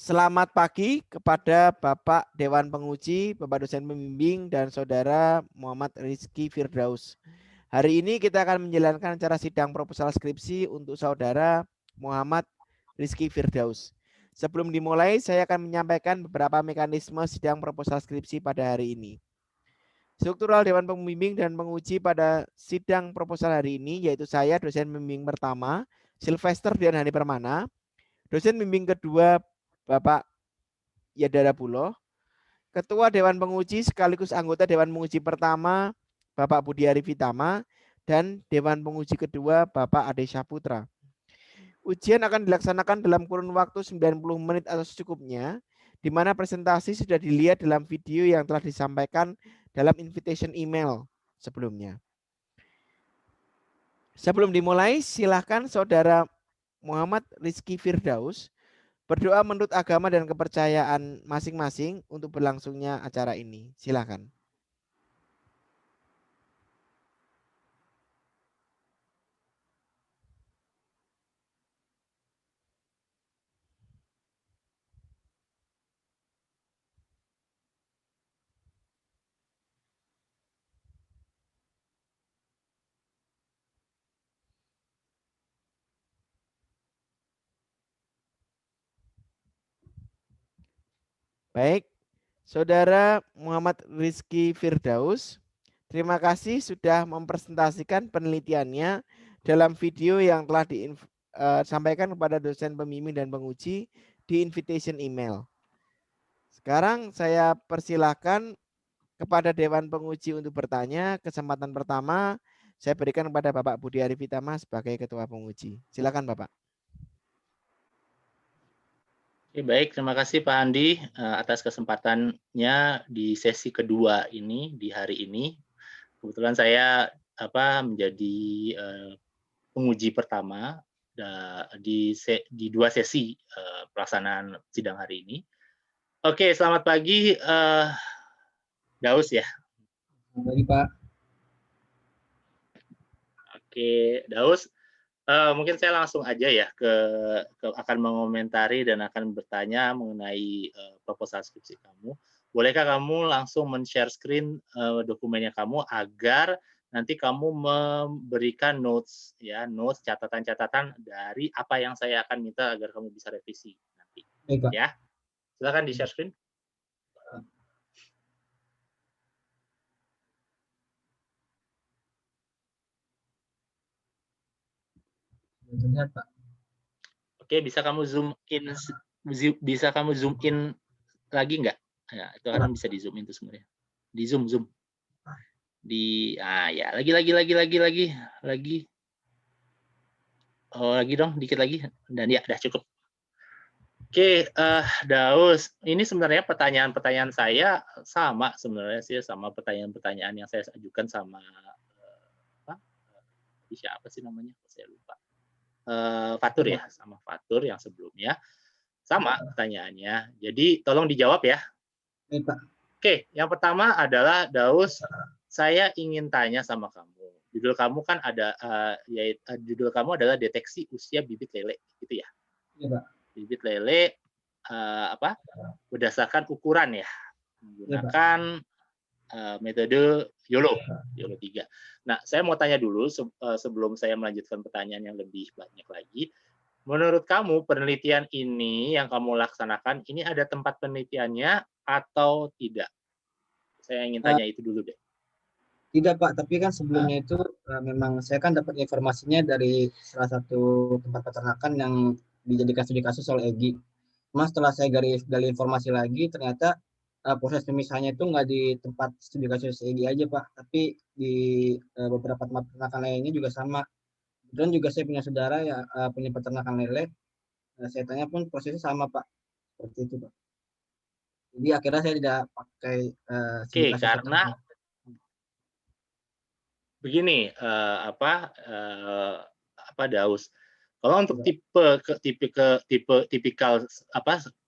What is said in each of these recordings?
Selamat pagi kepada Bapak Dewan Penguji, Bapak dosen pembimbing, dan Saudara Muhammad Rizky Firdaus. Hari ini kita akan menjalankan acara sidang proposal skripsi untuk Saudara Muhammad Rizky Firdaus. Sebelum dimulai, saya akan menyampaikan beberapa mekanisme sidang proposal skripsi pada hari ini. Struktural Dewan Pembimbing dan Penguji pada sidang proposal hari ini yaitu saya, dosen pembimbing pertama, Sylvester Dian Hani Permana, dosen pembimbing kedua, Bapak Yadara Puloh, Ketua Dewan Penguji sekaligus anggota Dewan Penguji pertama, Bapak Budi Arifitama, dan Dewan Penguji kedua, Bapak Ade Saputra. Ujian akan dilaksanakan dalam kurun waktu 90 menit atau secukupnya, di mana presentasi sudah dilihat dalam video yang telah disampaikan dalam invitation email sebelumnya. Sebelum dimulai, silakan Saudara Muhammad Rizky Firdaus berdoa menurut agama dan kepercayaan masing-masing untuk berlangsungnya acara ini. Silakan. Baik, Saudara Muhammad Rizky Firdaus, terima kasih sudah mempresentasikan penelitiannya dalam video yang telah disampaikan kepada dosen pembimbing dan penguji di invitation email. Sekarang saya persilahkan kepada Dewan Penguji untuk bertanya. Kesempatan pertama saya berikan kepada Bapak Budi Arifitama sebagai Ketua Penguji. Silakan Bapak. Oke, baik, terima kasih Pak Andi atas kesempatannya di sesi kedua ini di hari ini. Kebetulan saya menjadi penguji pertama di dua sesi pelaksanaan sidang hari ini. Oke, selamat pagi Daus ya. Selamat pagi Pak. Oke, Daus. Mungkin saya langsung aja ya akan mengomentari dan akan bertanya mengenai proposal skripsi kamu. Bolehkah kamu langsung men-share screen dokumennya kamu agar nanti kamu memberikan notes catatan-catatan dari apa yang saya akan minta agar kamu bisa revisi nanti. Baik, Pak. Ya, silakan di-share screen. Terlihat, Pak. Oke, bisa kamu zoom in lagi nggak? Ya, itu kan bisa di zoom in tuh sebenarnya. Di zoom. Ya, lagi. Oh, lagi dong, dikit lagi. Dan ya, udah cukup. Oke, Daus, ini sebenarnya pertanyaan-pertanyaan saya sama sebenarnya sih, sama pertanyaan-pertanyaan yang saya ajukan sama siapa sih namanya? Saya lupa. Fatur ya, sama Fatur yang sebelumnya. Sama pertanyaannya. Jadi tolong dijawab ya. Baik, Pak. Oke, yang pertama adalah Daus, saya ingin tanya sama kamu. Judul kamu kan judul kamu adalah deteksi usia bibit lele, gitu ya? Iya, Pak. Bibit lele berdasarkan ukuran ya, menggunakan metode YOLO 3. Nah, saya mau tanya dulu sebelum saya melanjutkan pertanyaan yang lebih banyak lagi. Menurut kamu penelitian ini yang kamu laksanakan ini ada tempat penelitiannya atau tidak? Saya ingin tanya itu dulu deh. Tidak, Pak, tapi kan sebelumnya itu memang saya kan dapat informasinya dari salah satu tempat peternakan yang dijadikan studi kasus soal EGI. Mas setelah saya gali informasi lagi, ternyata proses pemisahannya itu nggak di tempat studi kasus EGI aja, Pak, tapi di beberapa tempat peternakan lainnya juga sama. Dan juga saya punya saudara ya punya peternakan lele. Saya tanya pun prosesnya sama, Pak, seperti itu, Pak. Jadi akhirnya saya tidak pakai Oke, karena begini, Daus. Kalau untuk tipikal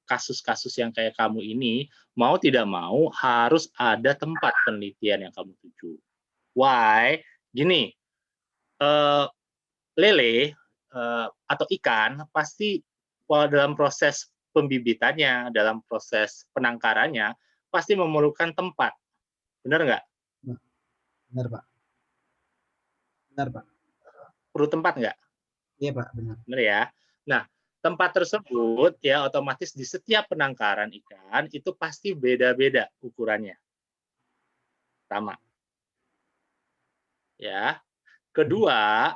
kasus-kasus yang kayak kamu ini, mau tidak mau harus ada tempat penelitian yang kamu tuju. Why? Gini, lele atau ikan pasti dalam proses pembibitannya, dalam proses penangkarannya, pasti memerlukan tempat. Benar nggak? Benar, Pak. Benar, Pak. Perlu tempat nggak? Iya, Pak, benar. Benar ya. Nah, tempat tersebut ya otomatis di setiap penangkaran ikan itu pasti beda-beda ukurannya. Pertama. Ya. Kedua,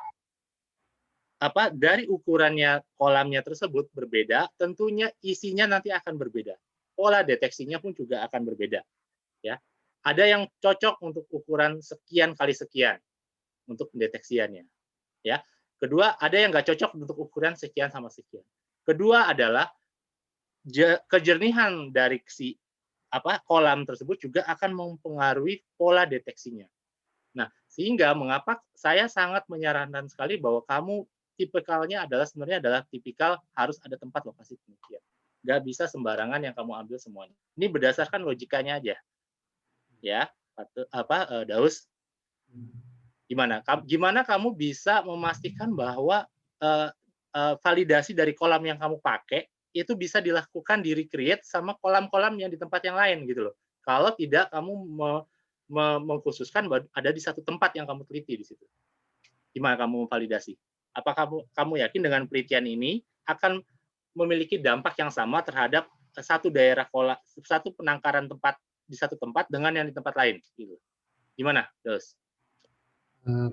dari ukurannya kolamnya tersebut berbeda, tentunya isinya nanti akan berbeda. Pola deteksinya pun juga akan berbeda, ya. Ada yang cocok untuk ukuran sekian kali sekian untuk pendeteksiannya, ya. Kedua, ada yang nggak cocok untuk ukuran sekian sama sekian. Kedua adalah kejernihan dari si kolam tersebut juga akan mempengaruhi pola deteksinya. Nah, sehingga mengapa saya sangat menyarankan sekali bahwa kamu tipikalnya sebenarnya adalah tipikal harus ada tempat lokasi penelitian. Nggak bisa sembarangan yang kamu ambil semuanya. Ini berdasarkan logikanya aja. Ya, Daus. Gimana kamu bisa memastikan bahwa validasi dari kolam yang kamu pakai itu bisa dilakukan di recreate sama kolam-kolam yang di tempat yang lain gitu loh. Kalau tidak kamu mengkhususkan bahwa ada di satu tempat yang kamu teliti di situ. Gimana kamu memvalidasi? Apakah kamu yakin dengan penelitian ini akan memiliki dampak yang sama terhadap satu daerah satu penangkaran tempat di satu tempat dengan yang di tempat lain? Gitu. Gimana, Dos?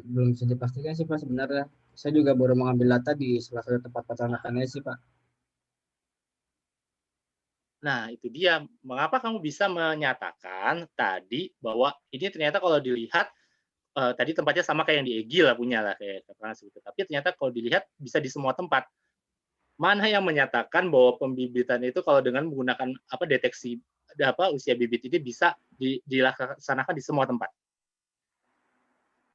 Belum bisa dipastikan sih, Pak, sebenarnya. Saya juga baru mengambil data di salah satu tempat peternakannya sih, Pak. Nah, itu dia. Mengapa kamu bisa menyatakan tadi bahwa ini ternyata kalau dilihat tadi tempatnya sama kayak yang di Egy lah punya lah kayak katakan seperti itu. Tapi ternyata kalau dilihat bisa di semua tempat. Mana yang menyatakan bahwa pembibitan itu kalau dengan menggunakan deteksi usia bibit ini bisa dilaksanakan di semua tempat?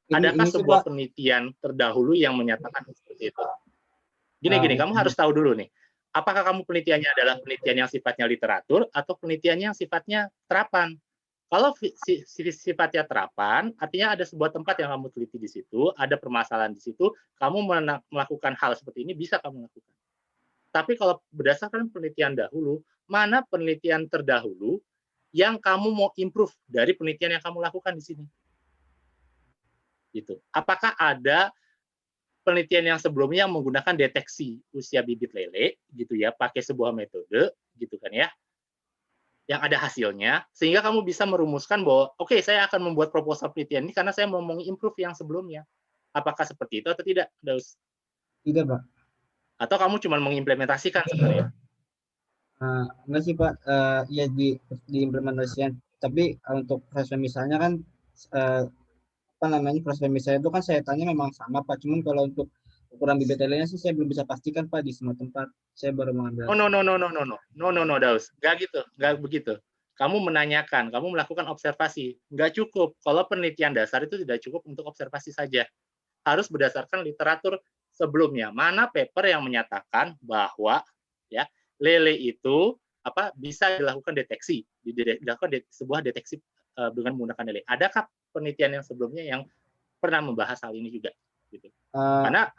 Adakah sebuah penelitian terdahulu yang menyatakan seperti itu? Gini, kamu harus tahu dulu nih. Apakah kamu penelitiannya adalah penelitian yang sifatnya literatur atau penelitian yang sifatnya terapan? Kalau sifatnya terapan, artinya ada sebuah tempat yang kamu teliti di situ, ada permasalahan di situ, kamu melakukan hal seperti ini bisa kamu lakukan. Tapi kalau berdasarkan penelitian dahulu, mana penelitian terdahulu yang kamu mau improve dari penelitian yang kamu lakukan di sini? Gitu. Apakah ada penelitian yang sebelumnya menggunakan deteksi usia bibit lele, gitu ya, pakai sebuah metode, gitu kan ya, yang ada hasilnya, sehingga kamu bisa merumuskan bahwa, oke, saya akan membuat proposal penelitian ini karena saya mau mengimprove yang sebelumnya. Apakah seperti itu atau tidak, Daus? Tidak, Pak. Atau kamu cuma mengimplementasikan sebenarnya? Enggak sih, Pak. Ya diimplementasikan. Tapi untuk proses misalnya kan, proses misalnya itu kan saya tanya memang sama, Pak. Cuman kalau untuk ukuran bibit lelenya sih saya belum bisa pastikan, Pak, di semua tempat. Saya baru mengambil. No, Daus. Nggak gitu, nggak begitu. Kamu menanyakan, kamu melakukan observasi. Nggak cukup. Kalau penelitian dasar itu tidak cukup untuk observasi saja. Harus berdasarkan literatur sebelumnya. Mana paper yang menyatakan bahwa ya lele itu bisa dilakukan deteksi, dilakukan sebuah deteksi dengan menggunakan lele. Adakah penelitian yang sebelumnya yang pernah membahas hal ini juga? Gitu. Karena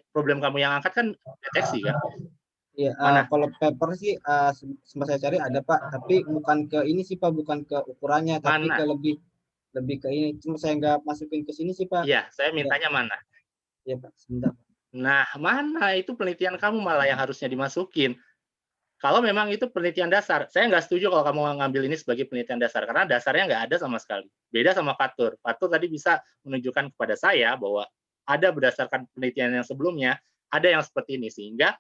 problem kamu yang angkat kan deteksi kan? Iya, kalau paper sih sempat saya cari ada, Pak, tapi bukan ke ini sih, Pak, bukan ke ukurannya, tapi ke lebih ke ini. Cuma saya nggak masukin ke sini sih, Pak. Iya, saya mintanya mana? Iya, Pak, sebentar. Nah, mana itu penelitian kamu malah yang harusnya dimasukin. Kalau memang itu penelitian dasar, saya nggak setuju kalau kamu ngambil ini sebagai penelitian dasar, karena dasarnya nggak ada sama sekali. Beda sama Fatur. Fatur tadi bisa menunjukkan kepada saya bahwa ada berdasarkan penelitian yang sebelumnya, ada yang seperti ini, sehingga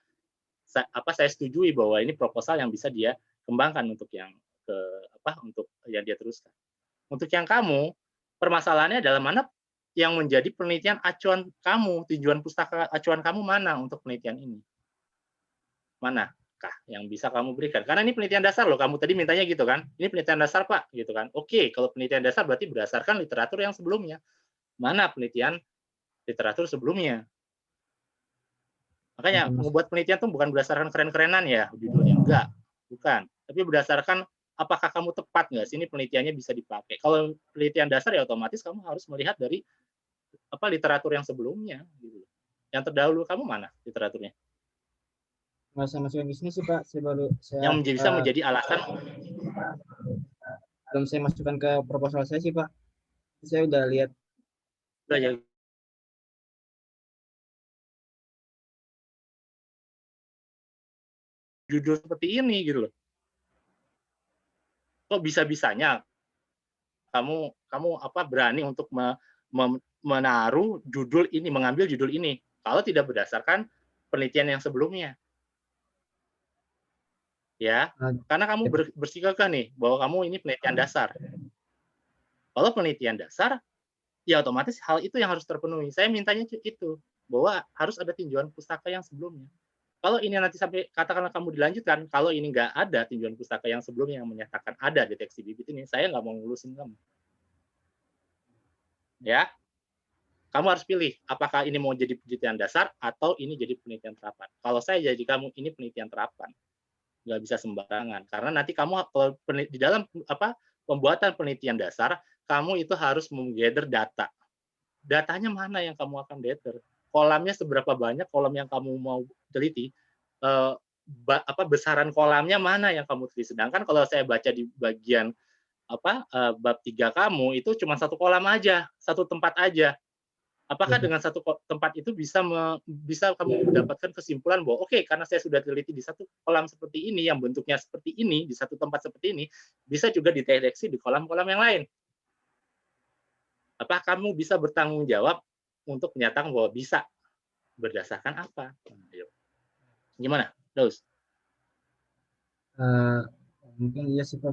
saya setujui bahwa ini proposal yang bisa dia kembangkan untuk yang untuk yang dia teruskan. Untuk yang kamu, permasalahannya adalah mana yang menjadi penelitian acuan kamu, tujuan pustaka acuan kamu mana untuk penelitian ini? Manakah yang bisa kamu berikan? Karena ini penelitian dasar loh, kamu tadi mintanya gitu kan? Ini penelitian dasar, Pak, gitu kan? Oke, kalau penelitian dasar berarti berdasarkan literatur yang sebelumnya. Mana penelitian literatur sebelumnya? Makanya membuat penelitian itu bukan berdasarkan keren-kerenan ya judulnya, enggak, bukan. Tapi berdasarkan apakah kamu tepat nggak sih ini penelitiannya bisa dipakai. Kalau penelitian dasar ya otomatis kamu harus melihat dari literatur yang sebelumnya gitu. Yang terdahulu kamu mana literaturnya? nggak saya masukin ke sini sih Pak. Yang bisa menjadi alasan belum saya masukkan ke proposal saya sih Pak. Saya udah lihat. Judul seperti ini gitu loh. Kok bisa-bisanya kamu berani untuk menaruh judul ini, mengambil judul ini kalau tidak berdasarkan penelitian yang sebelumnya. Ya, karena kamu bersikeras nih bahwa kamu ini penelitian dasar. Kalau penelitian dasar, ya otomatis hal itu yang harus terpenuhi. Saya mintanya itu, bahwa harus ada tinjauan pustaka yang sebelumnya. Kalau ini nanti sampai katakanlah kamu dilanjutkan, kalau ini nggak ada tinjauan pustaka yang sebelumnya yang menyatakan ada deteksi bibit ini, saya nggak mau ngulusin kamu. Ya, kamu harus pilih apakah ini mau jadi penelitian dasar atau ini jadi penelitian terapan. Kalau saya jadi kamu ini penelitian terapan, nggak bisa sembarangan karena nanti kamu kalau di dalam pembuatan penelitian dasar kamu itu harus menggather data. Datanya mana yang kamu akan gather? Kolamnya seberapa banyak kolam yang kamu mau teliti? Besaran kolamnya mana yang kamu teliti? Sedangkan kalau saya baca di bagian bab 3 kamu itu cuma satu kolam aja, satu tempat aja. Apakah dengan satu tempat itu bisa kamu mendapatkan kesimpulan bahwa oke, karena saya sudah teliti di satu kolam seperti ini, yang bentuknya seperti ini, di satu tempat seperti ini, bisa juga dideteksi di kolam-kolam yang lain. Apakah kamu bisa bertanggung jawab untuk menyatakan bahwa bisa? Berdasarkan apa? Gimana, Daus? Mungkin iya sih Pak,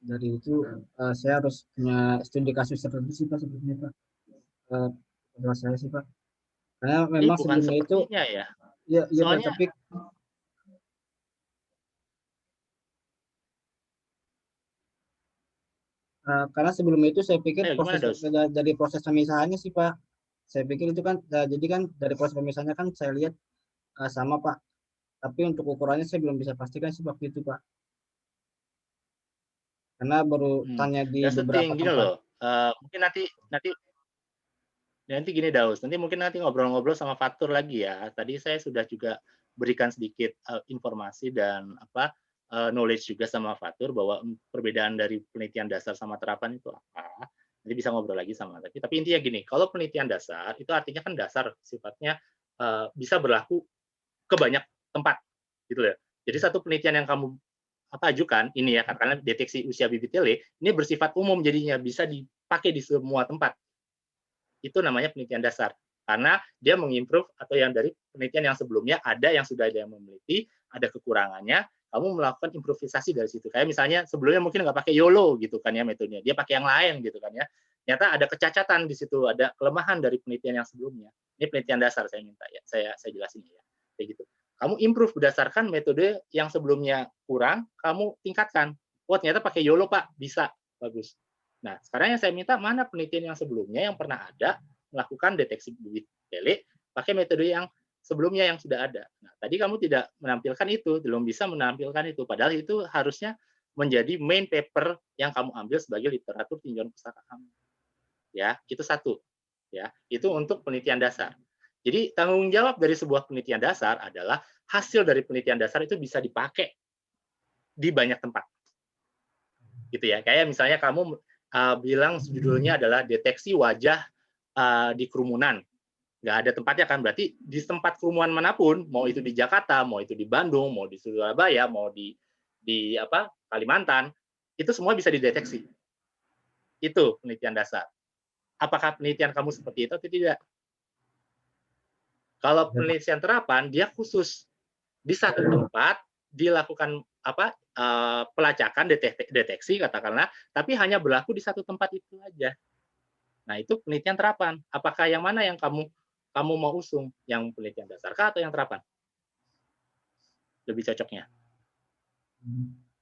dari itu saya harus punya studi kasus tertentu sih Pak sebetulnya Pak. Menurut saya sih Pak. Karena memang bukan sebelumnya itu ya. iya Pak, Soalnya tapi karena sebelumnya itu saya pikir dari proses pemisahannya sih Pak. Saya pikir itu kan jadi kan dari proses pemisahannya kan saya lihat sama Pak. Tapi untuk ukurannya saya belum bisa pastikan sih waktu itu Pak. Karena baru tanya di beberapa gini tempat. Loh, mungkin nanti gini Daus, nanti mungkin ngobrol-ngobrol sama Fatur lagi ya. Tadi saya sudah juga berikan sedikit informasi dan knowledge juga sama Fatur bahwa perbedaan dari penelitian dasar sama terapan itu apa. Nanti bisa ngobrol lagi sama tapi intinya gini, kalau penelitian dasar itu artinya kan dasar sifatnya bisa berlaku ke banyak tempat gitu ya. Jadi satu penelitian yang kamu ajukan ini ya, karena deteksi usia bibit lele ini bersifat umum jadinya bisa dipakai di semua tempat. Itu namanya penelitian dasar. Karena dia mengimprove atau yang dari penelitian yang sebelumnya ada yang sudah ada yang meneliti, ada kekurangannya, kamu melakukan improvisasi dari situ. Kayak misalnya sebelumnya mungkin nggak pakai YOLO gitu kan ya metodenya, dia pakai yang lain gitu kan ya. Ternyata ada kecacatan di situ, ada kelemahan dari penelitian yang sebelumnya. Ini penelitian dasar saya minta ya, saya jelasin ya. Kayak gitu. Kamu improve berdasarkan metode yang sebelumnya kurang, kamu tingkatkan. Oh ternyata pakai YOLO Pak, bisa, bagus. Nah, sekarang yang saya minta mana penelitian yang sebelumnya yang pernah ada melakukan deteksi bibit lele pakai metode yang sebelumnya yang sudah ada. Nah, tadi kamu tidak menampilkan itu, belum bisa menampilkan itu. Padahal itu harusnya menjadi main paper yang kamu ambil sebagai literatur tinjauan pustaka kamu. Ya, itu satu. Ya, itu untuk penelitian dasar. Jadi tanggung jawab dari sebuah penelitian dasar adalah hasil dari penelitian dasar itu bisa dipakai di banyak tempat. Gitu ya. Kayak misalnya kamu bilang judulnya adalah deteksi wajah di kerumunan. Nggak ada tempatnya kan, berarti di tempat kerumunan manapun, mau itu di Jakarta, mau itu di Bandung, mau di Surabaya, mau di Kalimantan, itu semua bisa dideteksi. Itu penelitian dasar. Apakah penelitian kamu seperti itu atau tidak? Kalau penelitian terapan, dia khusus di satu tempat dilakukan pelacakan deteksi katakanlah, tapi hanya berlaku di satu tempat itu aja. Nah, itu penelitian terapan. Apakah yang mana yang kamu mau usung? Yang penelitian dasar kah atau yang terapan? Lebih cocoknya.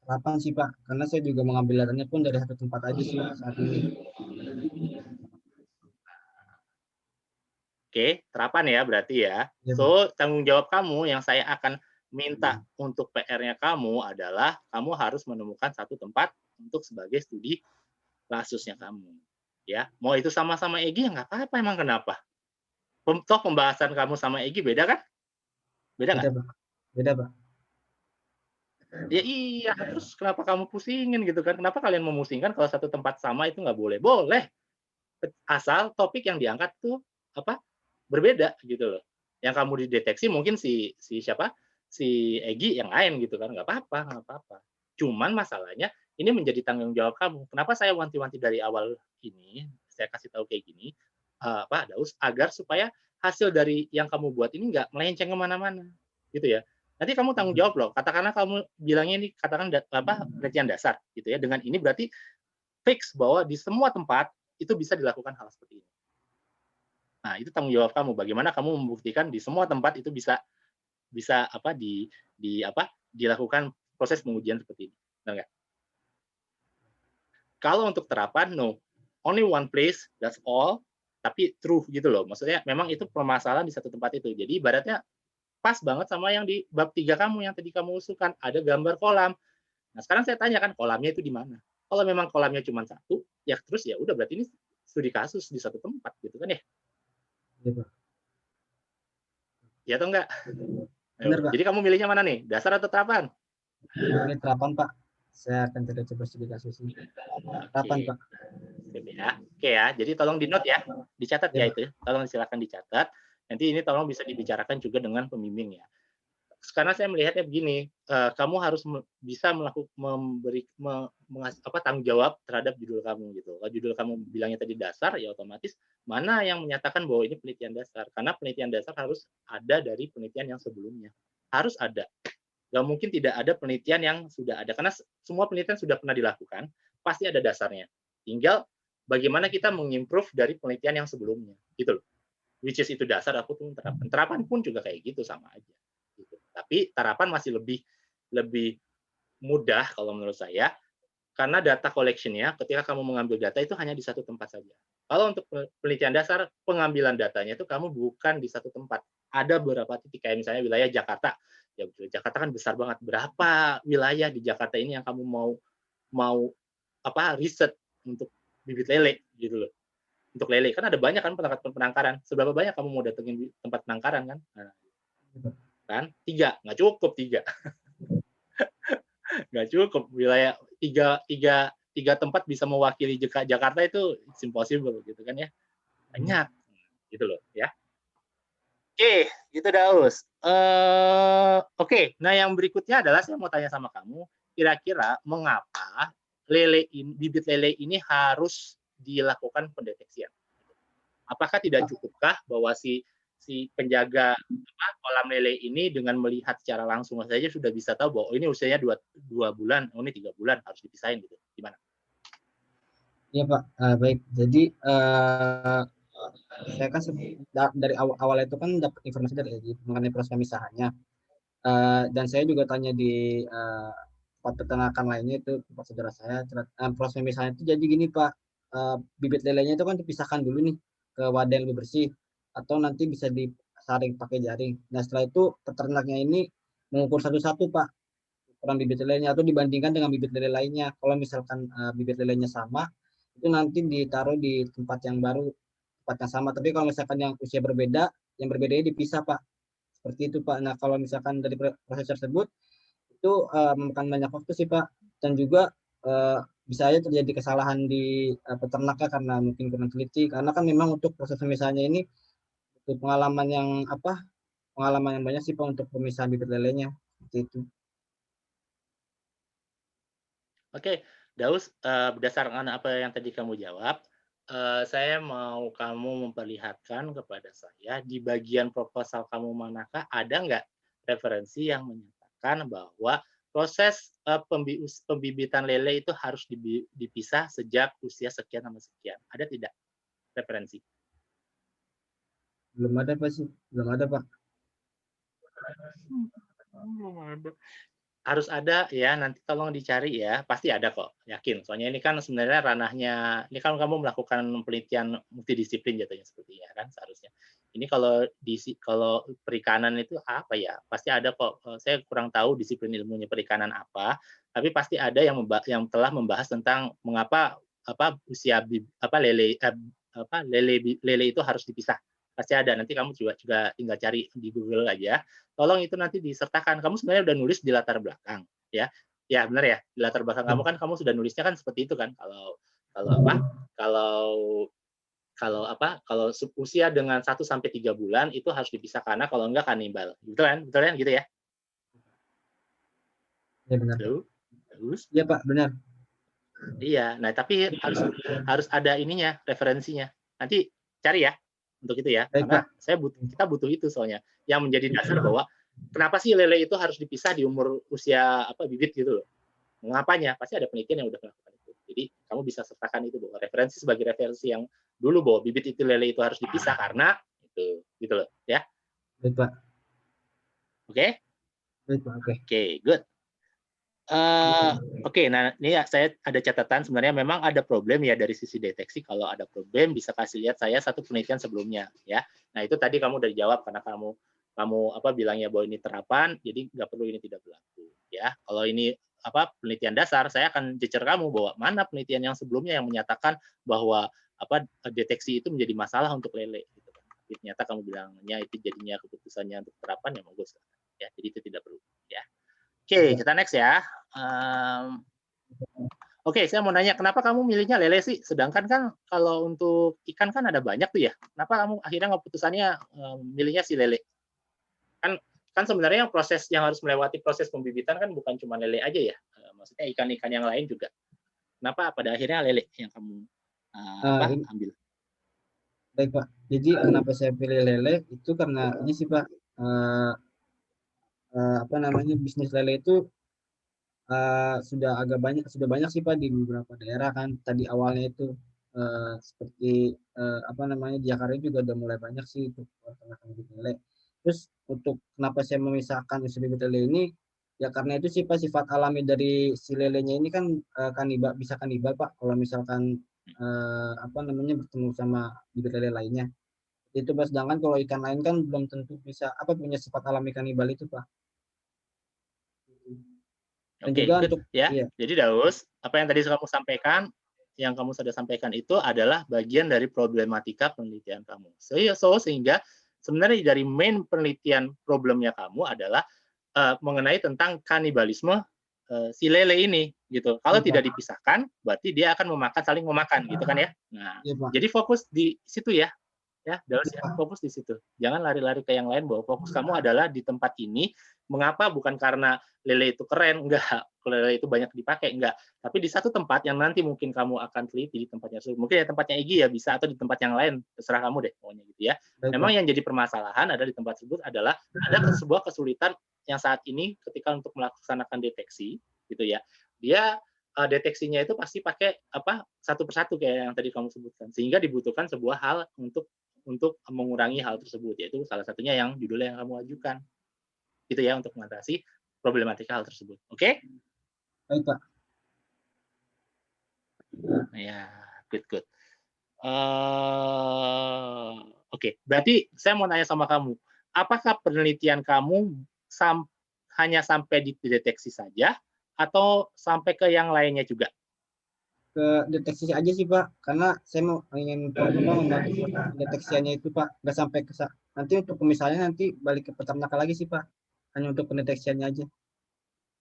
Terapan sih Pak, karena saya juga mengambil datanya pun dari satu tempat aja sih saat ini. Oke, terapan ya berarti ya. So, tanggung jawab kamu yang saya akan minta untuk PR-nya kamu adalah kamu harus menemukan satu tempat untuk sebagai studi kasusnya kamu. Ya, mau itu sama-sama Egy ya nggak apa-apa, emang kenapa? Toh pembahasan kamu sama Egy beda kan? Beda nggak? Beda Pak. Ya iya, terus kenapa kamu pusingin gitu kan? Kenapa kalian memusingkan kalau satu tempat sama itu nggak boleh? Boleh, asal topik yang diangkat tuh apa berbeda gitu loh. Yang kamu dideteksi mungkin si siapa si Egi yang lain gitu kan, nggak apa-apa, nggak apa-apa. Cuman masalahnya ini menjadi tanggung jawab kamu. Kenapa saya wanti-wanti dari awal ini, saya kasih tahu kayak gini, apa Daus, agar supaya hasil dari yang kamu buat ini nggak melenceng kemana-mana, gitu ya. Nanti kamu tanggung jawab loh. Katakanlah kamu bilangnya ini katakan apa penelitian dasar gitu ya. Dengan ini berarti fix bahwa di semua tempat itu bisa dilakukan hal seperti ini. Nah, itu tanggung jawab kamu. Bagaimana kamu membuktikan di semua tempat itu bisa bisa apa di apa dilakukan proses pengujian seperti ini. Benar nggak? Kalau untuk terapan, no. Only one place, that's all. Tapi true gitu loh. Maksudnya memang itu permasalahan di satu tempat itu. Jadi ibaratnya pas banget sama yang di bab 3 kamu yang tadi kamu usulkan. Ada gambar kolam. Nah, sekarang saya tanyakan kolamnya itu di mana? Kalau memang kolamnya cuma satu, ya terus ya udah berarti ini studi kasus di satu tempat gitu kan ya? Iya, Pak. Ya atau enggak? Benar, Pak. Jadi kamu milihnya mana nih? Dasar atau terapan? Ini terapan, Pak. Saya akan coba studi kasus ini. Terapan, Oke. Pak. Ya. Oke ya. Jadi tolong di note ya, dicatat ya Ya, Pak. itu. Tolong silakan dicatat. Nanti ini tolong bisa dibicarakan juga dengan pembimbing ya. Karena saya melihatnya begini, kamu harus bisa memberi tanggung jawab terhadap judul kamu gitu. Kalau judul kamu bilangnya tadi dasar, ya otomatis mana yang menyatakan bahwa ini penelitian dasar. Karena penelitian dasar harus ada dari penelitian yang sebelumnya. Harus ada. Nggak mungkin tidak ada penelitian yang sudah ada. Karena semua penelitian sudah pernah dilakukan, pasti ada dasarnya. Tinggal bagaimana kita mengimprove dari penelitian yang sebelumnya. Gitu loh. Which is itu dasar aku pun terapan. Terapan pun juga kayak gitu, sama aja. Gitu. Tapi terapan masih lebih mudah kalau menurut saya, karena data collection-nya ketika kamu mengambil data itu hanya di satu tempat saja. Kalau untuk penelitian dasar, pengambilan datanya itu kamu bukan di satu tempat. Ada beberapa titik, kayak misalnya wilayah Jakarta. Ya Jakarta kan besar banget. Berapa wilayah di Jakarta ini yang kamu mau riset untuk bibit lele gitu loh. Untuk lele kan ada banyak kan tempat penangkaran. Seberapa banyak kamu mau datengin tempat penangkaran kan? Nah, kan 3, nggak cukup 3. Nggak cukup wilayah tiga tempat bisa mewakili Jakarta itu it's impossible gitu kan ya, banyak gitu loh ya. Oke, gitu Daus. Oke, nah yang berikutnya adalah saya mau tanya sama kamu, kira-kira mengapa bibit lele ini harus dilakukan pendeteksian? Apakah tidak cukupkah bahwa si penjaga kolam lele ini dengan melihat secara langsung saja sudah bisa tahu bahwa ini usianya 2 bulan, oh ini 3 bulan harus dipisahin gitu. Gimana? Iya, Pak. Baik. Jadi saya kan dari awal itu kan dapat informasi dari Egi mengenai proses pemisahannya. Dan saya juga tanya di tempat peternakan lainnya itu tempat saudara saya. Proses pemisahan itu jadi gini, Pak. Bibit lelenya itu kan dipisahkan dulu nih ke wadah yang lebih bersih atau nanti bisa disaring pakai jaring. Nah, setelah itu peternaknya ini mengukur satu-satu, Pak, ukuran bibit lelenya atau dibandingkan dengan bibit lele lainnya. Kalau misalkan bibit lelenya sama, itu nanti ditaruh di tempat yang baru, tempat yang sama. Tapi kalau misalkan yang usia berbeda, yang berbedanya dipisah, Pak. Seperti itu, Pak. Nah, kalau misalkan dari proses tersebut itu memakan banyak waktu sih, Pak. Dan juga bisa aja terjadi kesalahan di peternaknya karena mungkin kurang teliti. Karena kan memang untuk proses pemisahannya ini butuh pengalaman yang banyak sih, Pak, untuk pemisahan bibit lelenya. Seperti itu. Oke, Daus, berdasarkan apa yang tadi kamu jawab, saya mau kamu memperlihatkan kepada saya di bagian proposal kamu manakah ada nggak referensi yang menyatakan bahwa proses pembibitan lele itu harus dipisah sejak usia sekian sama sekian. Ada tidak referensi? Belum ada, Pak, sih. Belum ada, Pak. Belum ada. Harus ada ya, nanti tolong dicari ya, pasti ada kok, yakin. Soalnya ini kan sebenarnya ranahnya, ini kan kamu melakukan penelitian multidisiplin jatuhnya sepertinya kan seharusnya. Ini kalau perikanan itu apa ya, pasti ada kok. Saya kurang tahu disiplin ilmunya perikanan apa, tapi pasti ada yang telah membahas tentang mengapa usia lele itu harus dipisah. Pasti ada, nanti kamu juga tinggal cari di Google aja. Tolong itu nanti disertakan. Kamu sebenarnya udah nulis di latar belakang, ya. Ya, benar ya. Di latar belakang kamu kan kamu sudah nulisnya kan seperti itu kan. Kalau apa? Kalau usia dengan 1 sampai 3 bulan itu harus dipisah karena kalau enggak kanibal. Betul kan? Betul kan gitu ya? Ya benar. Halo? Bagus. Iya Pak, benar. Iya. Nah, tapi harus ada ininya, referensinya. Nanti cari ya untuk itu ya. Baik, Karena Pak. kita butuh itu soalnya. Yang menjadi dasar bahwa kenapa sih lele itu harus dipisah di umur usia bibit gitu loh. Mengapanya? Pasti ada penelitian yang udah melakukan itu. Jadi kamu bisa sertakan itu bahwa referensi sebagai referensi yang dulu bahwa bibit itu lele itu harus dipisah karena itu gitu loh ya. Baik, Pak. Oke? Baik, Pak. Oke. Oke, good. Oke, nah ini ya saya ada catatan sebenarnya memang ada problem ya dari sisi deteksi. Kalau ada problem bisa kasih lihat saya satu penelitian sebelumnya ya. Nah itu tadi kamu udah jawab karena kamu bilangnya bahwa ini terapan, jadi nggak perlu ini tidak berlaku ya. Kalau ini penelitian dasar, saya akan jecer kamu bahwa mana penelitian yang sebelumnya yang menyatakan bahwa deteksi itu menjadi masalah untuk lele. Gitu kan. Tapi ternyata kamu bilangnya itu jadinya keputusannya untuk terapan ya monggo ya. Jadi itu tidak perlu ya. Oke, kita next ya. Oke, saya mau nanya, kenapa kamu milihnya lele sih? Sedangkan kan kalau untuk ikan kan ada banyak tuh ya. Kenapa kamu akhirnya keputusannya milihnya si lele? Kan sebenarnya proses yang harus melewati proses pembibitan kan bukan cuma lele aja ya. Maksudnya ikan-ikan yang lain juga. Kenapa pada akhirnya lele yang kamu ambil? Baik, Pak. Jadi kenapa saya pilih lele itu karena ini sih, Pak. Bisnis lele itu sudah banyak sih Pak di beberapa daerah kan. Tadi awalnya itu seperti di Jakarta juga udah mulai banyak sih untuk peternakan bibit lele. Terus untuk kenapa saya memisahkan bibit lele ini ya karena itu sih Pak, sifat alami dari si lelenya ini kan bisa kanibal Pak kalau misalkan bertemu sama bibit lele lainnya. Itu Pak, sedangkan kalau ikan lain kan belum tentu bisa punya sifat alami kanibal itu Pak. Dan Oke, juga good untuk ya. iya. Jadi Daus, apa yang tadi yang kamu sudah sampaikan itu adalah bagian dari problematika penelitian kamu. Sehingga sebenarnya dari main penelitian problemnya kamu adalah mengenai tentang kanibalisme si lele ini gitu. Kalau tidak dipisahkan, berarti dia akan saling memakan gitu kan ya. Nah, jadi fokus di situ ya. Ya, Daus ya, fokus di situ. Jangan lari-lari ke yang lain bahwa fokus kamu adalah di tempat ini. Mengapa? Bukan karena lele itu keren, enggak. Lele itu banyak dipakai, enggak. Tapi di satu tempat yang nanti mungkin kamu akan teliti di tempatnya. Mungkin ya tempatnya Egy ya bisa, atau di tempat yang lain. Terserah kamu deh, pokoknya gitu ya. Memang yang jadi permasalahan ada di tempat tersebut adalah ada sebuah kesulitan yang saat ini ketika untuk melaksanakan deteksi, gitu ya. Dia deteksinya itu pasti pakai satu persatu kayak yang tadi kamu sebutkan. Sehingga dibutuhkan sebuah hal untuk mengurangi hal tersebut, yaitu salah satunya yang judulnya yang kamu ajukan gitu ya, untuk mengatasi problematika hal tersebut. Oke? Baik Pak. Ya, good. Oke, berarti saya mau nanya sama kamu, apakah penelitian kamu hanya sampai di deteksi saja atau sampai ke yang lainnya juga? Ke deteksi aja sih Pak, karena saya ingin membantu deteksiannya itu Pak, nggak sampai nanti untuk misalnya nanti balik ke peternakan lagi sih Pak, hanya untuk pendeteksiannya aja.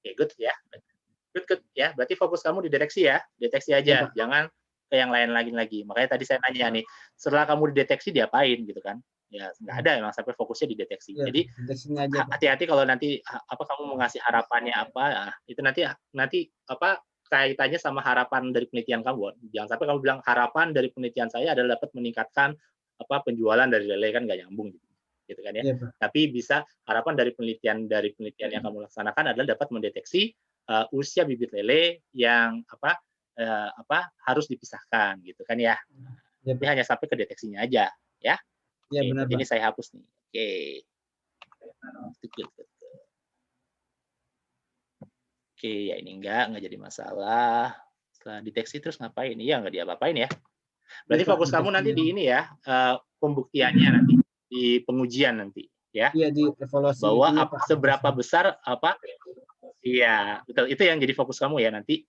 Oke, good ya. Good ya. Berarti fokus kamu di deteksi ya, deteksi aja, jangan ke yang lain lagi. Makanya tadi saya nanya nih, setelah kamu dideteksi diapain gitu kan? Ya nggak ada emang sampai fokusnya di deteksi. Ya, jadi hati-hati kalau nanti kamu mau ngasih harapannya itu nanti kaitannya sama harapan dari penelitian kamu. Jangan sampai kamu bilang harapan dari penelitian saya adalah dapat meningkatkan penjualan dari lele, kan nggak nyambung gitu kan ya. Tapi bisa harapan dari penelitian yang kamu laksanakan adalah dapat mendeteksi usia bibit lele yang harus dipisahkan gitu kan ya. Jadi hanya sampai ke deteksinya aja ya. Iya benar. Ini saya hapus nih. Oke, ya ini enggak jadi masalah. Setelah deteksi terus ngapain? Iya, nggak diapa-apain ya. Berarti fokus kamu nanti di ini ya, pembuktiannya nanti, di pengujian nanti ya. Iya, di evaluasi bahwa seberapa besar iya, betul. Itu yang jadi fokus kamu ya nanti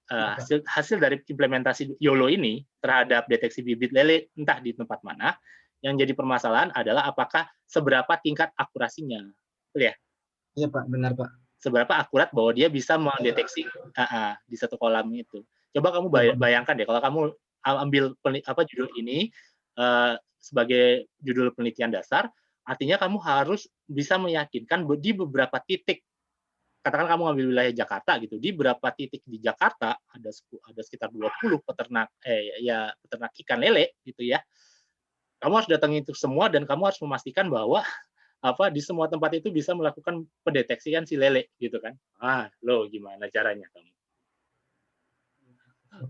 hasil dari implementasi YOLO ini terhadap deteksi bibit lele entah di tempat mana. Yang jadi permasalahan adalah apakah seberapa tingkat akurasinya. Betul ya? Iya Pak, benar Pak. seberapa akurat bahwa dia bisa mendeteksi di satu kolam itu. Coba kamu bayangkan deh, kalau kamu ambil judul ini sebagai judul penelitian dasar, artinya kamu harus bisa meyakinkan di beberapa titik. Katakan kamu ambil wilayah Jakarta gitu, di beberapa titik di Jakarta ada sekitar 20 peternak ikan lele gitu ya. Kamu harus datangi itu semua dan kamu harus memastikan bahwa di semua tempat itu bisa melakukan pendeteksian si lele gitu kan. Lo gimana caranya kamu?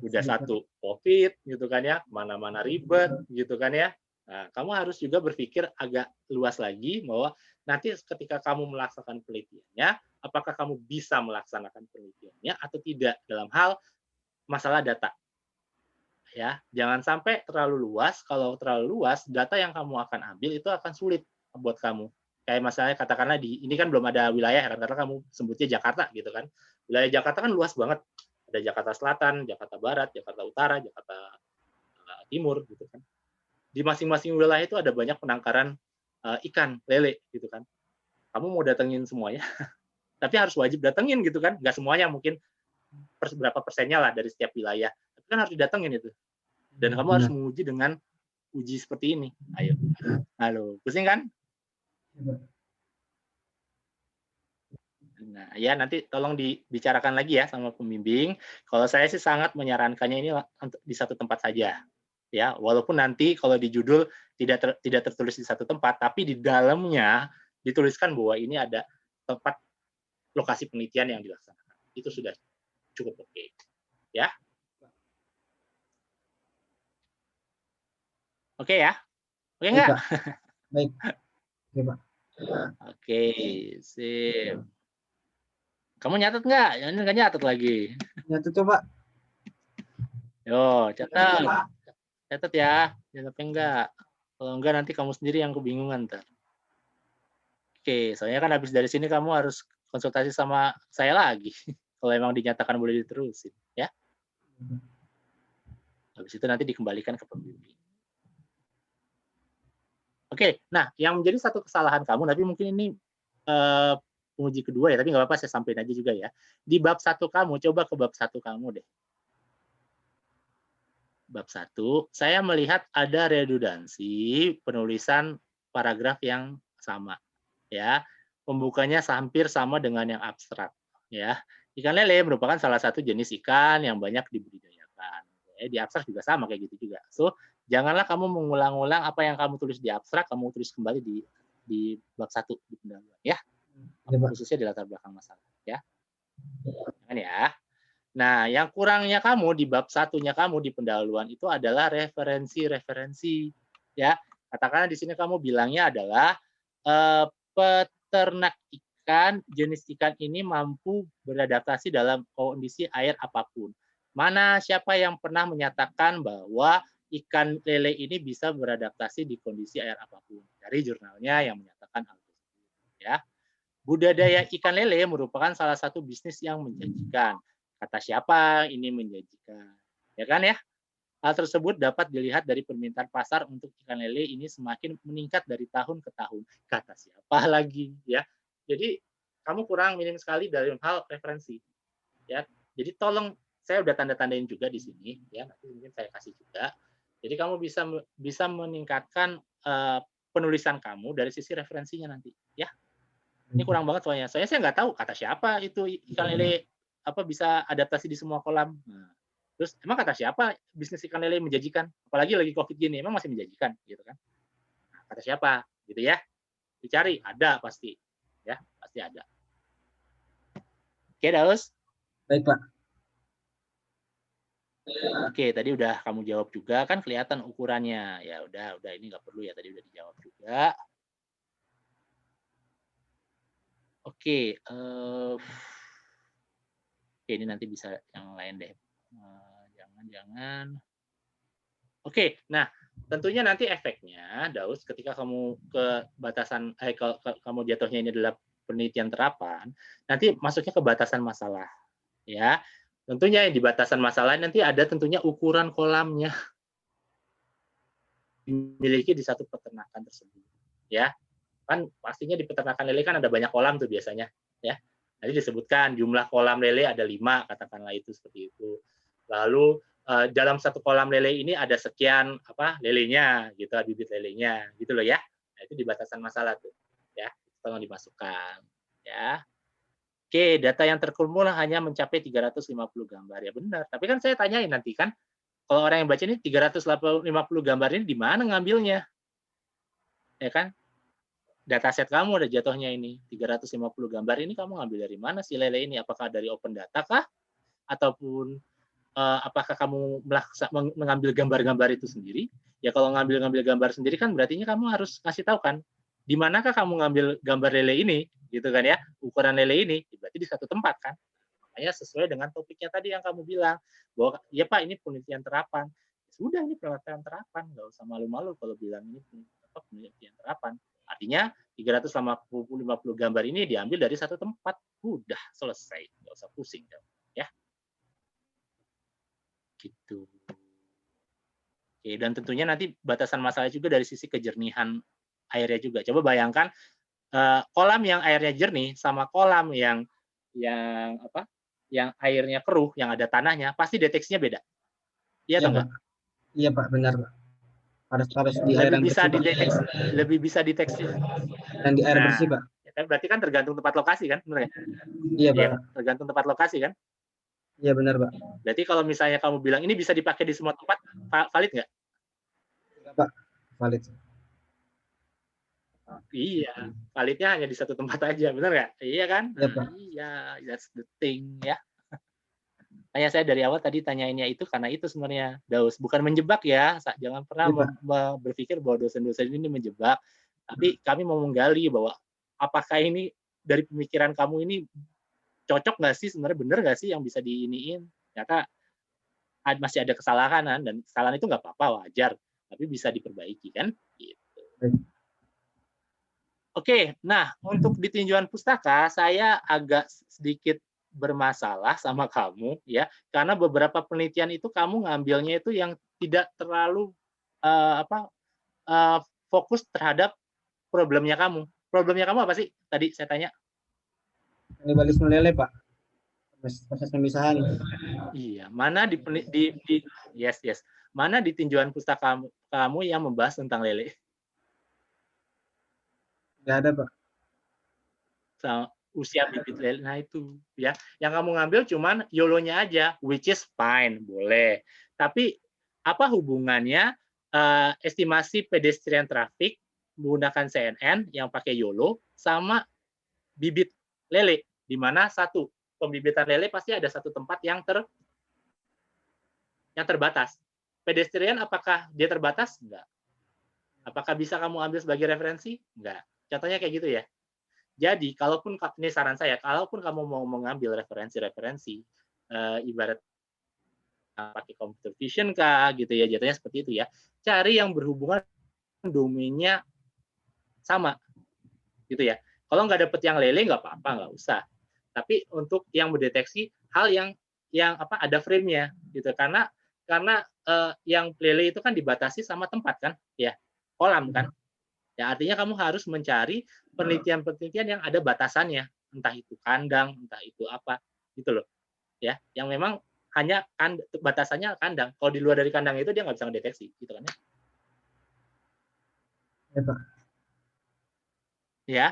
Udah satu COVID gitu kan ya, mana-mana ribet gitu kan ya. Nah, kamu harus juga berpikir agak luas lagi bahwa nanti ketika kamu melaksanakan penelitiannya, apakah kamu bisa melaksanakan penelitiannya atau tidak dalam hal masalah data. Ya, jangan sampai terlalu luas. Kalau terlalu luas, data yang kamu akan ambil itu akan sulit buat kamu. Kayak masalahnya katakanlah ini kan belum ada wilayah kan, karena kamu sebutnya Jakarta gitu kan. Wilayah Jakarta kan luas banget. Ada Jakarta Selatan, Jakarta Barat, Jakarta Utara, Jakarta Timur gitu kan. Di masing-masing wilayah itu ada banyak penangkaran ikan lele gitu kan. Kamu mau datengin semuanya, tapi harus wajib datengin gitu kan. Nggak semuanya, mungkin berapa persennya lah dari setiap wilayah. Tapi kan harus didatengin itu. Dan kamu harus menguji dengan uji seperti ini. Ayo. Halo, pusing kan? Nah, ya nanti tolong dibicarakan lagi ya sama pembimbing. Kalau saya sih sangat menyarankannya ini di satu tempat saja. Ya, walaupun nanti kalau di judul tidak tertulis di satu tempat, tapi di dalamnya dituliskan bahwa ini ada tempat lokasi penelitian yang dilaksanakan. Itu sudah cukup oke. Ya. Oke ya? Oke nggak? Baik. Oke, Pak. Oke, sip. Kamu nyatet nggak? Ini nggak nyatet lagi. Nyatet tuh, Pak. Yo, catat. Catat ya. Jangan sampai enggak. Kalau enggak nanti kamu sendiri yang kebingungan ntar. Oke, soalnya kan habis dari sini kamu harus konsultasi sama saya lagi. Kalau emang dinyatakan boleh diterusin, ya. Habis itu nanti dikembalikan ke pembimbing. Oke, nah yang menjadi satu kesalahan kamu, tapi mungkin ini penguji kedua ya, tapi nggak apa-apa saya sampaikan aja juga ya. Di bab 1 kamu, coba ke bab 1 kamu deh. Bab 1, saya melihat ada redundansi penulisan paragraf yang sama. Ya, pembukanya hampir sama dengan yang abstrak. Ya, ikan lele merupakan salah satu jenis ikan yang banyak dibudidayakan. Di abstrak juga sama kayak gitu juga. So, janganlah kamu mengulang-ulang apa yang kamu tulis di abstrak, kamu tulis kembali di bab 1 di pendahuluan ya. Khususnya di latar belakang masalah ya. Jangan ya. Nah, yang kurangnya kamu di bab 1-nya kamu di pendahuluan itu adalah referensi-referensi ya. Katakanlah di sini kamu bilangnya adalah peternak ikan, jenis ikan ini mampu beradaptasi dalam kondisi air apapun. Mana siapa yang pernah menyatakan bahwa ikan lele ini bisa beradaptasi di kondisi air apapun? Dari jurnalnya yang menyatakan hal tersebut. Ya. Budidaya ikan lele merupakan salah satu bisnis yang menjanjikan. Kata siapa ini menjanjikan? Ya kan ya? Hal tersebut dapat dilihat dari permintaan pasar untuk ikan lele ini semakin meningkat dari tahun ke tahun. Kata siapa lagi ya? Jadi kamu kurang minim sekali dalam hal referensi. Ya. Jadi tolong saya udah tanda-tandain juga di sini ya, nanti mungkin saya kasih juga. Jadi kamu bisa meningkatkan penulisan kamu dari sisi referensinya nanti ya. Ini kurang banget soalnya. Soalnya saya nggak tahu kata siapa itu ikan lele bisa adaptasi di semua kolam. Nah, terus emang kata siapa bisnis ikan lele menjanjikan? Apalagi lagi COVID gini, emang masih menjanjikan gitu kan? Nah, kata siapa? Gitu ya. Dicari, ada pasti. Ya, pasti ada. Oke, Daus? Baik, Pak. Oke, tadi udah kamu jawab juga kan kelihatan ukurannya. Ya udah ini nggak perlu ya, tadi udah dijawab juga. Oke, ini nanti bisa yang lain deh. Jangan. Oke, nah tentunya nanti efeknya, Daus, ketika kamu ke batasan, kamu jatuhnya ini adalah penelitian terapan, nanti masuknya ke batasan masalah, ya. Tentunya di batasan masalah nanti ada tentunya ukuran kolamnya dimiliki di satu peternakan tersebut, ya. Kan pastinya di peternakan lele kan ada banyak kolam tuh biasanya, ya. Nanti disebutkan jumlah kolam lele ada 5, katakanlah itu seperti itu. Lalu dalam satu kolam lele ini ada sekian lelenya, gitu, bibit lelenya, gitu loh ya. Nah, itu di batasan masalah tuh, ya, tolong dimasukkan, ya. Oke, data yang terkumpul hanya mencapai 350 gambar, ya benar. Tapi kan saya tanyain nanti kan, kalau orang yang baca ini 350 gambar ini di mana ngambilnya, ya kan? Dataset kamu ada jatuhnya ini 350 gambar ini kamu ngambil dari mana si lele ini? Apakah dari open data kah? Ataupun apakah kamu mengambil gambar-gambar itu sendiri? Ya kalau ngambil gambar sendiri kan berarti kamu harus kasih tahu kan, di manakah kamu ngambil gambar lele ini, gitu kan ya? Ukuran lele ini, berarti di satu tempat kan? Makanya sesuai dengan topiknya tadi yang kamu bilang bahwa ya Pak ini penelitian terapan. Sudah ini penelitian terapan, nggak usah malu-malu kalau bilang ini penelitian terapan. Artinya 350 gambar ini diambil dari satu tempat. Udah selesai, nggak usah pusing ya. Gitu. Oke, dan tentunya nanti batasan masalah juga dari sisi kejernihan airnya juga. Coba bayangkan kolam yang airnya jernih sama kolam yang airnya keruh, yang ada tanahnya, pasti deteksinya beda. Iya atau enggak? Iya Pak, benar Pak. Harus di air yang bersih, lebih bisa deteksi. Dan di air bersih Pak. Berarti kan tergantung tempat lokasi kan, benar ya? Iya Pak. Tergantung tempat lokasi kan? Iya benar Pak. Berarti kalau misalnya kamu bilang ini bisa dipakai di semua tempat, valid nggak? Enggak Pak, valid. Iya, validnya hanya di satu tempat aja, benar nggak? Iya kan? Iya Pak. Iya, that's the thing ya. Makanya saya dari awal tadi tanyainnya itu karena itu sebenarnya, Daus. Bukan menjebak ya, jangan pernah berpikir bahwa dosen-dosen ini menjebak. Tapi kami mau menggali bahwa apakah ini dari pemikiran kamu ini cocok nggak sih, sebenarnya benar nggak sih yang bisa diiniin. Ternyata masih ada kesalahan, dan kesalahan itu nggak apa-apa, wajar. Tapi bisa diperbaiki kan? Gitu. Oke, nah untuk di tinjauan pustaka, saya agak sedikit bermasalah sama kamu ya, karena beberapa penelitian itu kamu ngambilnya itu yang tidak terlalu fokus terhadap problemnya kamu. Problemnya kamu apa sih? Tadi saya tanya. Kanibalisme lele Pak. Proses pemisahan. Iya, mana yes. Mana di tinjauan pustaka kamu yang membahas tentang lele? Nggak ada Pak. Usia bibit lele, nah itu ya, yang kamu ngambil cuman YOLO-nya aja, which is fine, boleh. Tapi apa hubungannya estimasi pedestrian traffic menggunakan CNN yang pakai YOLO sama bibit lele, di mana satu pembibitan lele pasti ada satu tempat yang terbatas. Pedestrian apakah dia terbatas? Enggak. Apakah bisa kamu ambil sebagai referensi? Enggak. Contohnya kayak gitu ya. Jadi, kalaupun ini saran saya, kalaupun kamu mau mengambil referensi, ibarat pakai computer vision kah, gitu ya, jatuhnya seperti itu ya. Cari yang berhubungan domainnya sama, gitu ya. Kalau nggak dapet yang lele, nggak apa-apa, nggak usah. Tapi untuk yang mendeteksi hal yang ada frame-nya, gitu. Karena yang lele itu kan dibatasi sama tempat kan, ya, kolam kan. Ya, artinya kamu harus mencari penelitian-penelitian yang ada batasannya, entah itu kandang, entah itu apa, gitu loh. Ya, yang memang hanya batasannya kandang. Kalau di luar dari kandang itu dia nggak bisa mendeteksi, gitu kan ya. Ya, Pak. Ya,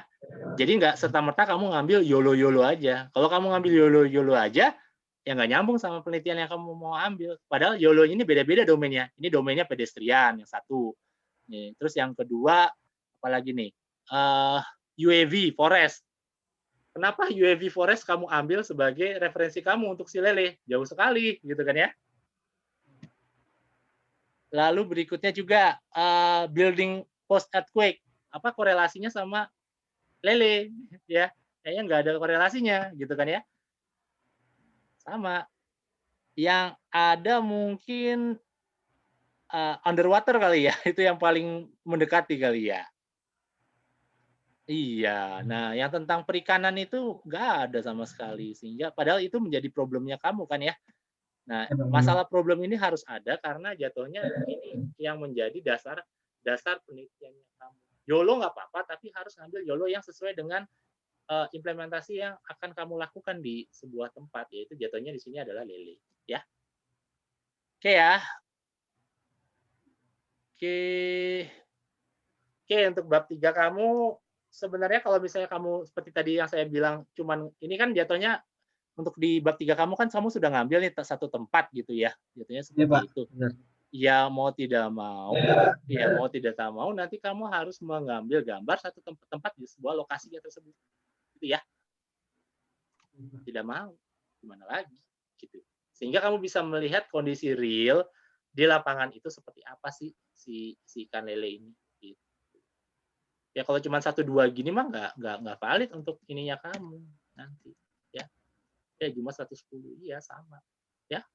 jadi nggak serta-merta kamu ngambil YOLO-YOLO aja. Kalau kamu ngambil YOLO-YOLO aja, ya nggak nyambung sama penelitian yang kamu mau ambil. Padahal YOLO ini beda-beda domainnya. Ini domainnya pedestrian, yang satu. Nih, terus yang kedua, apalagi nih, UAV forest. Kenapa UAV forest kamu ambil sebagai referensi kamu untuk si lele? Jauh sekali, gitu kan ya. Lalu berikutnya juga building post earthquake. Apa korelasinya sama lele? Ya, kayaknya nggak ada korelasinya, gitu kan ya. Sama. Yang ada mungkin underwater kali ya, itu yang paling mendekati kali ya. Iya, nah yang tentang perikanan itu nggak ada sama sekali, sehingga padahal itu menjadi problemnya kamu kan ya. Nah, masalah problem ini harus ada karena jatuhnya ini yang menjadi dasar penelitiannya kamu. YOLO nggak apa-apa, tapi harus ngambil YOLO yang sesuai dengan implementasi yang akan kamu lakukan di sebuah tempat, yaitu jatuhnya di sini adalah lele, ya. Oke ya. Oke, untuk bab 3 kamu sebenarnya kalau misalnya kamu seperti tadi yang saya bilang, cuman ini kan jatuhnya untuk di bab 3 kamu kan kamu sudah ngambil nih satu tempat gitu ya, jatuhnya Iya, Pak. seperti itu. Benar. Ya mau tidak mau, nanti kamu harus mengambil gambar satu tempat di sebuah lokasi tersebut, gitu ya. Tidak mau, gimana lagi, gitu. Sehingga kamu bisa melihat kondisi real di lapangan itu seperti apa sih si ikan lele ini. Gitu. Ya kalau cuma 1-2 gini mah nggak valid untuk ininya kamu nanti, ya. Ya cuma 110, iya sama, ya.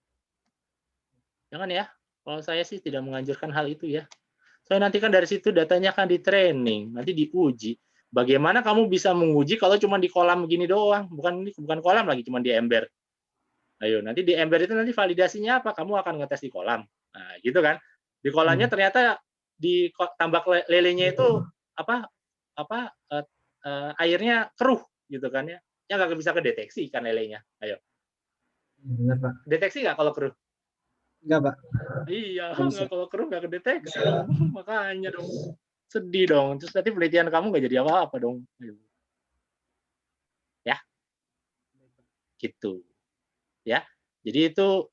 Jangan ya. Kalau saya sih tidak menganjurkan hal itu ya. Soalnya nanti kan dari situ datanya kan di training, nanti diuji. Bagaimana kamu bisa menguji kalau cuma di kolam begini doang? Bukan kolam lagi, cuma di ember. Ayo, nanti di ember itu nanti validasinya apa? Kamu akan ngetes di kolam. Nah, gitu kan. Di kolamnya ternyata di tambak lelenya itu airnya keruh gitu kan ya. Ya nggak bisa kedeteksi ikan lelenya. Ayo. Benar, Pak. Deteksi nggak kalau keruh? Enggak, Pak. Iya, Nggak bisa. nggak kalau keruh nggak kedeteksi. Makanya dong. Sedih dong. Terus nanti penelitian kamu nggak jadi apa-apa dong. Ya. Gitu. Ya. Jadi itu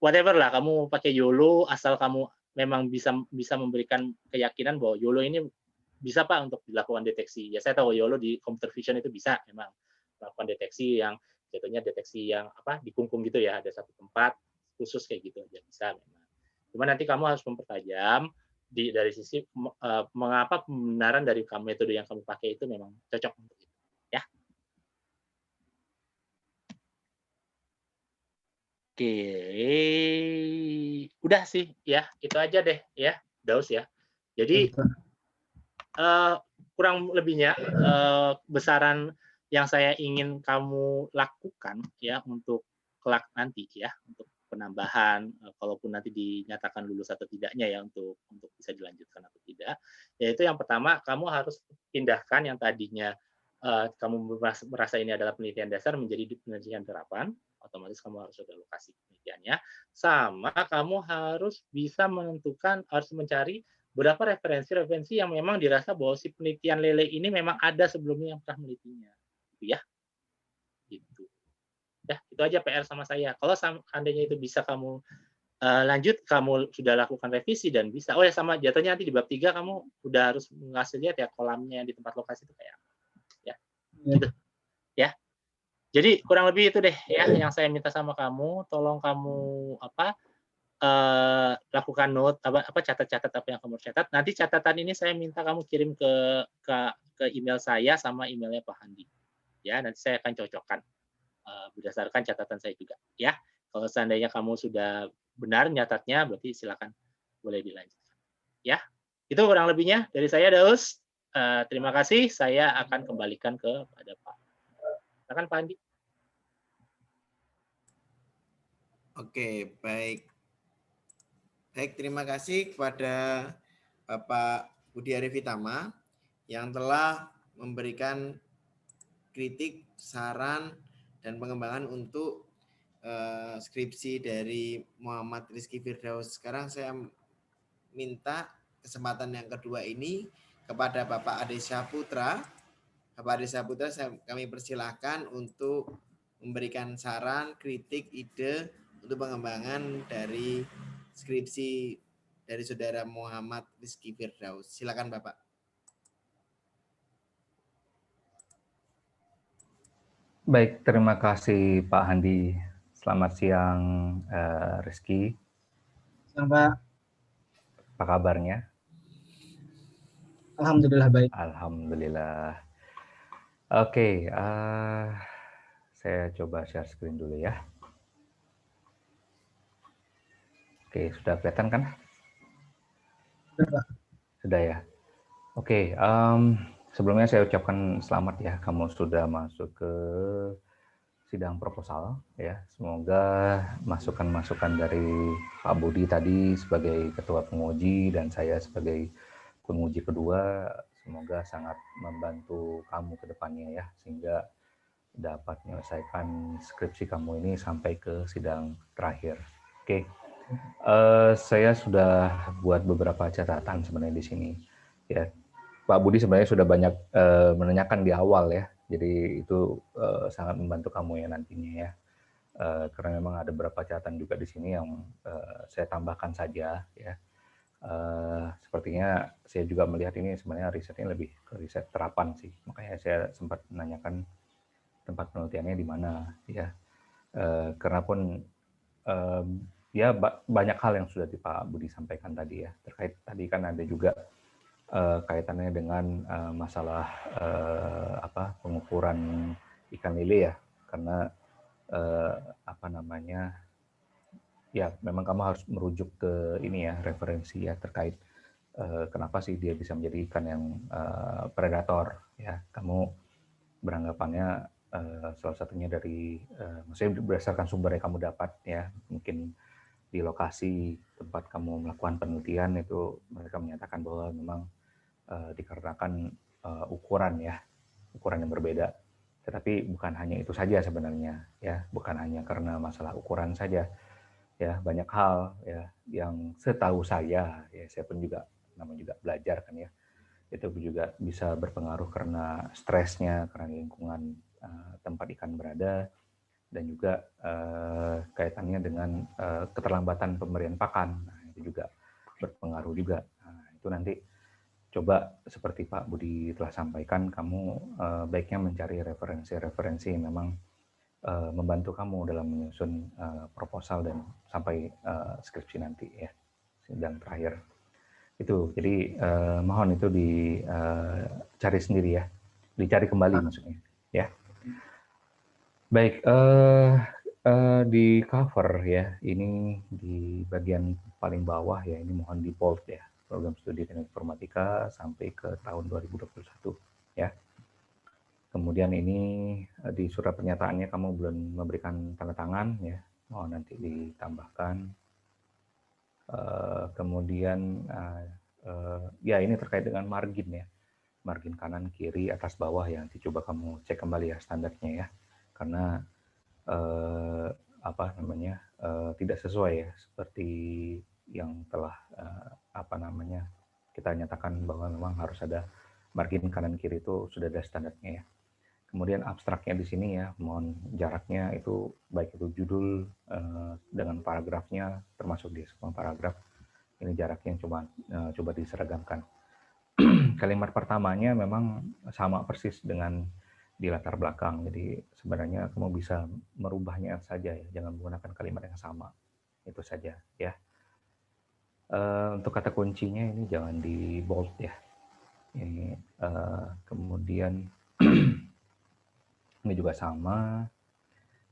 whatever lah, kamu pakai YOLO asal kamu memang bisa memberikan keyakinan bahwa YOLO ini bisa Pak untuk dilakukan deteksi. Ya saya tahu YOLO di computer vision itu bisa memang melakukan deteksi yang jatuhnya deteksi yang dikungkung gitu ya, ada satu tempat khusus kayak gitu aja bisa memang. Cuma nanti kamu harus mempertajam dari sisi mengapa pembenaran dari metode yang kamu pakai itu memang cocok untuk itu. Ya. Oke, udah sih ya, itu aja deh ya, Daus ya. Jadi kurang lebihnya besaran yang saya ingin kamu lakukan ya untuk kelak nanti ya, untuk penambahan kalaupun nanti dinyatakan lulus atau tidaknya ya untuk bisa dilanjutkan atau tidak, yaitu yang pertama kamu harus pindahkan yang tadinya kamu merasa ini adalah penelitian dasar menjadi penelitian terapan, otomatis kamu harus ada lokasi penelitiannya, sama kamu harus bisa menentukan, harus mencari beberapa referensi yang memang dirasa bahwa si penelitian lele ini memang ada sebelumnya yang pernah menelitinya, gitu ya. Gitu. Ya, itu aja PR sama saya. Kalau seandainya itu bisa kamu lanjut, kamu sudah lakukan revisi dan bisa. Oh ya sama jatuhnya nanti di bab 3 kamu udah harus ngasih lihat ya kolamnya di tempat lokasi itu kayak apa. Ya. Gitu. Ya. Jadi kurang lebih itu deh ya yang saya minta sama kamu, tolong kamu lakukan note catat-catat apa yang kamu catat. Nanti catatan ini saya minta kamu kirim ke email saya sama emailnya Pak Handi. Ya, nanti saya akan cocokkan berdasarkan catatan saya juga. Ya, kalau seandainya kamu sudah benar nyatatnya, berarti silakan boleh dilanjutkan. Ya, itu kurang lebihnya dari saya, Daus. Terima kasih. Saya akan kembalikan kepada Pak. Silakan Pak Handi. Oke, baik. Baik, terima kasih kepada Bapak Budi Arifitama yang telah memberikan kritik, saran, dan pengembangan untuk skripsi dari Muhammad Rizky Firdaus. Sekarang saya minta kesempatan yang kedua ini kepada Bapak Ade Syaputra. Bapak Ade Syaputra kami persilahkan untuk memberikan saran, kritik, ide untuk pengembangan dari skripsi dari saudara Muhammad Rizky Firdaus. Silakan Bapak. Baik, terima kasih Pak Handi. Selamat siang Rizky. Siang, Pak. Apa kabarnya? Alhamdulillah baik. Alhamdulillah. Oke, saya coba share screen dulu ya. Oke, sudah kelihatan kan? Sudah, Pak. Sudah ya. Oke, sebelumnya saya ucapkan selamat ya, kamu sudah masuk ke sidang proposal ya. Semoga masukan-masukan dari Pak Budi tadi sebagai ketua penguji dan saya sebagai penguji kedua semoga sangat membantu kamu ke depannya ya, sehingga dapat menyelesaikan skripsi kamu ini sampai ke sidang terakhir. Oke, saya sudah buat beberapa catatan sebenarnya di sini. Ya, Pak Budi sebenarnya sudah banyak menanyakan di awal ya, jadi itu sangat membantu kamu ya nantinya ya. Karena memang ada beberapa catatan juga di sini yang saya tambahkan saja ya. Sepertinya saya juga melihat ini sebenarnya risetnya lebih ke riset terapan sih, makanya saya sempat menanyakan tempat penelitiannya di mana ya. Karena pun ya banyak hal yang sudah Pak Budi sampaikan tadi ya, terkait tadi kan ada juga kaitannya dengan masalah pengukuran ikan lele ya, karena apa namanya ya memang kamu harus merujuk ke ini ya, referensi ya terkait kenapa sih dia bisa menjadi ikan yang predator ya. Kamu beranggapannya salah satunya dari maksudnya berdasarkan sumber yang kamu dapat ya, mungkin di lokasi tempat kamu melakukan penelitian itu mereka menyatakan bahwa memang dikarenakan ukuran yang berbeda. Tetapi bukan hanya itu saja sebenarnya ya, bukan hanya karena masalah ukuran saja ya, banyak hal ya yang setahu saya ya, saya pun juga namanya juga belajar kan ya, itu juga bisa berpengaruh karena stresnya, karena lingkungan tempat ikan berada, dan juga kaitannya dengan keterlambatan pemberian pakan. Nah, itu juga berpengaruh juga. Nah, itu nanti coba seperti Pak Budi telah sampaikan, kamu baiknya mencari referensi-referensi yang memang membantu kamu dalam menyusun proposal dan sampai skripsi nanti ya, sidang terakhir. Itu jadi mohon itu dicari sendiri ya, dicari kembali maksudnya ya. Baik, di cover ya, ini di bagian paling bawah ya, ini mohon di bold ya, program studi teknik informatika sampai ke tahun 2021 ya. Kemudian ini di surat pernyataannya kamu belum memberikan tanda tangan ya, mohon nanti ditambahkan. Kemudian ya ini terkait dengan margin ya, margin kanan, kiri, atas, bawah ya, nanti coba kamu cek kembali ya standarnya ya, karena tidak sesuai ya seperti yang telah kita nyatakan bahwa memang harus ada margin kanan kiri, itu sudah ada standarnya ya. Kemudian abstraknya di sini ya, mohon jaraknya itu baik itu judul dengan paragrafnya, termasuk di semua paragraf ini jaraknya coba diseragamkan. Kalimat pertamanya memang sama persis dengan di latar belakang, jadi sebenarnya kamu bisa merubahnya saja ya, jangan menggunakan kalimat yang sama, itu saja ya. Untuk kata kuncinya ini jangan di bold ya, ini kemudian ini juga sama.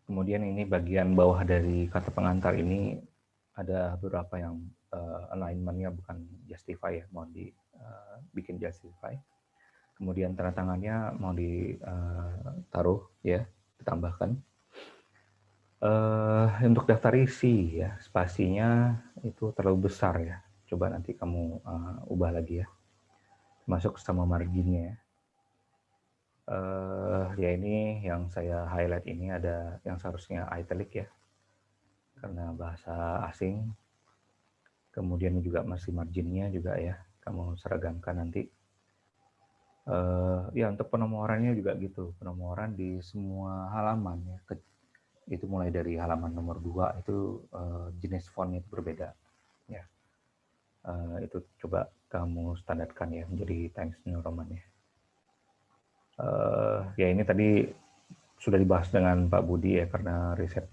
Kemudian ini bagian bawah dari kata pengantar ini ada beberapa yang alignment-nya bukan justify ya, mau dibikin justify. Kemudian tanda tangannya mau ditaruh ya, ditambahkan. Untuk daftar isi ya, spasinya itu terlalu besar ya. Coba nanti kamu ubah lagi ya, masuk sama marginnya ya. Ya ini yang saya highlight ini ada yang seharusnya italic ya, karena bahasa asing. Kemudian juga masih marginnya juga ya, kamu seragamkan nanti. Ya untuk penomorannya juga gitu, penomoran di semua halaman ya, itu mulai dari halaman nomor 2 itu jenis fontnya itu berbeda ya. Itu coba kamu standarkan ya menjadi Times New Roman ya. Ya ini tadi sudah dibahas dengan Pak Budi ya, karena riset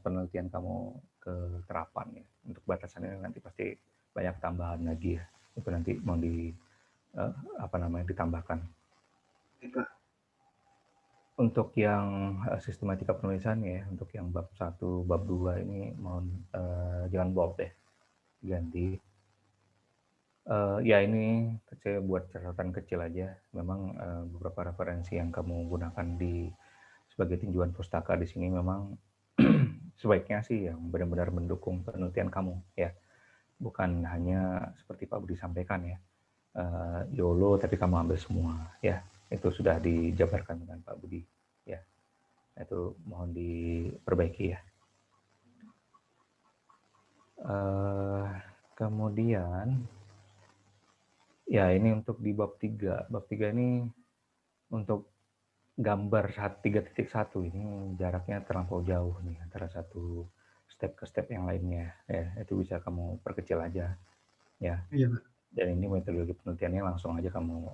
penelitian kamu ke terapan ya. Untuk batasannya nanti pasti banyak tambahan lagi ya. Itu nanti mau ditambahkan. Untuk yang sistematika penulisan ya, untuk yang bab 1, bab 2 ini mohon jangan bold ya, ganti. Ya ini saya buat catatan kecil aja. Memang beberapa referensi yang kamu gunakan sebagai tinjauan pustaka di sini memang sebaiknya sih yang benar-benar mendukung penelitian kamu ya. Bukan hanya seperti Pak Budi sampaikan ya, YOLO tapi kamu ambil semua ya. Itu sudah dijabarkan dengan Pak Budi ya. Itu mohon diperbaiki ya. Kemudian ya ini untuk di bab 3. Bab 3 ini untuk gambar 3.1 ini jaraknya terlampau jauh nih antara satu step ke step yang lainnya ya. Itu bisa kamu perkecil aja ya. Iya, Pak. Dan ini metodologi penelitiannya langsung aja kamu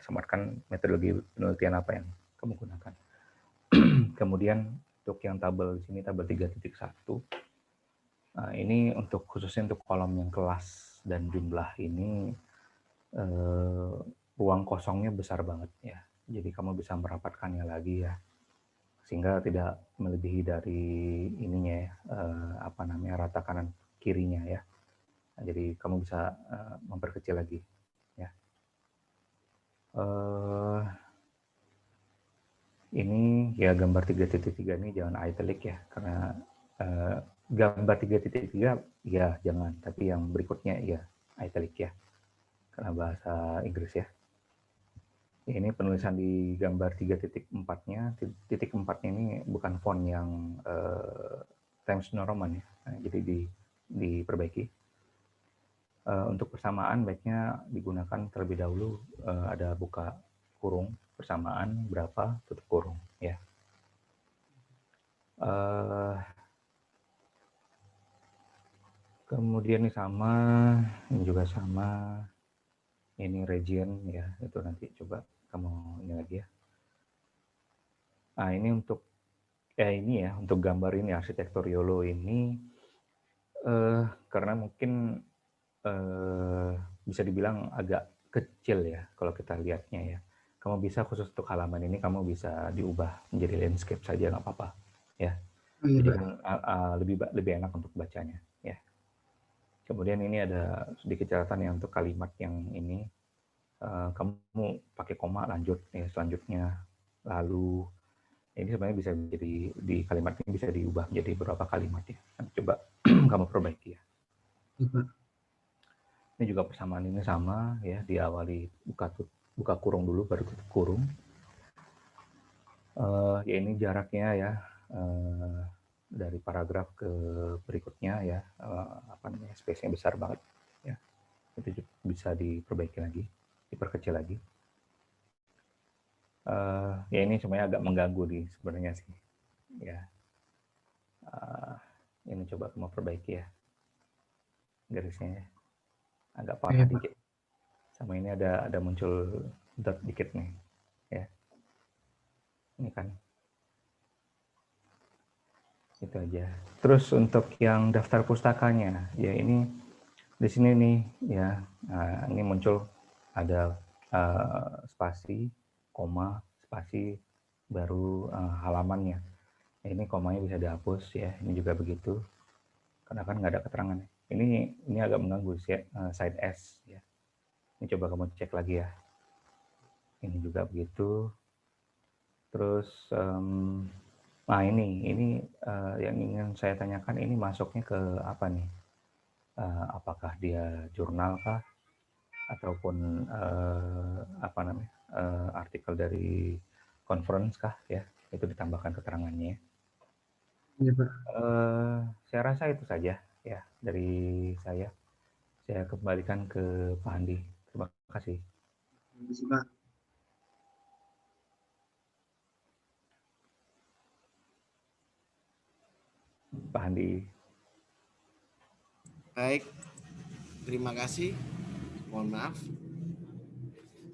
sematkan metodologi penelitian apa yang kamu gunakan. Kemudian untuk yang tabel di sini tabel 3.1 ini untuk khususnya untuk kolom yang kelas dan jumlah ini ruang kosongnya besar banget ya. Jadi kamu bisa merapatkannya lagi ya, sehingga tidak melebihi dari ininya ya, rata kanan kirinya ya. Nah, jadi kamu bisa memperkecil lagi ya. Ini ya gambar 3.3 ini jangan italic ya, karena gambar 3.3 ya jangan, tapi yang berikutnya ya italic ya, karena bahasa Inggris ya. Ini penulisan di gambar 3.4-nya, titik 4-nya ini bukan font yang Times New Roman ya, nah, jadi diperbaiki. Untuk persamaan baiknya digunakan terlebih dahulu ada buka kurung persamaan berapa tutup kurung ya. Kemudian ini sama, ini juga sama. Ini region ya, itu nanti coba kamu ini lagi ya. Nah ini untuk ini ya, untuk gambar ini arsitektur YOLO ini karena mungkin bisa dibilang agak kecil ya kalau kita lihatnya ya. Kamu bisa khusus untuk halaman ini kamu bisa diubah menjadi landscape saja nggak apa-apa ya. Jadi kan lebih enak untuk bacanya ya. Kemudian ini ada sedikit catatan ya untuk kalimat yang ini. Kamu pakai koma lanjut ya, selanjutnya lalu ini sebenarnya bisa menjadi di kalimat ini bisa diubah menjadi beberapa kalimat ya. Coba kamu perbaiki ya. Ini juga persamaan ini sama ya, diawali buka kurung dulu baru tutup kurung. Ya ini jaraknya ya dari paragraf ke berikutnya ya, space-nya besar banget ya. Itu bisa diperbaiki lagi, diperkecil lagi. Ya ini semuanya agak mengganggu sebenarnya sih ya. Ini coba kamu perbaiki ya garisnya ya. Agak parah dikit, sama ini ada muncul dot dikit nih ya. Ini kan itu aja. Terus untuk yang daftar pustakanya ya, ini di sini nih ya, ini muncul ada spasi, koma, spasi, baru halamannya. Ini komanya bisa dihapus ya, ini juga begitu, karena kan nggak ada keterangan. Ini agak mengganggu side S ya. Ini coba kamu cek lagi ya. Ini juga begitu. Terus nah ini yang ingin saya tanyakan, ini masuknya ke apa nih? Apakah dia jurnal kah? Ataupun artikel dari conference kah ya? Itu ditambahkan keterangannya. Iya, Pak. Saya rasa itu saja ya dari saya. Saya kembalikan ke Pak Andi. Terima kasih. Terima kasih, Pak. Pak Andi. Baik, terima kasih. Mohon maaf.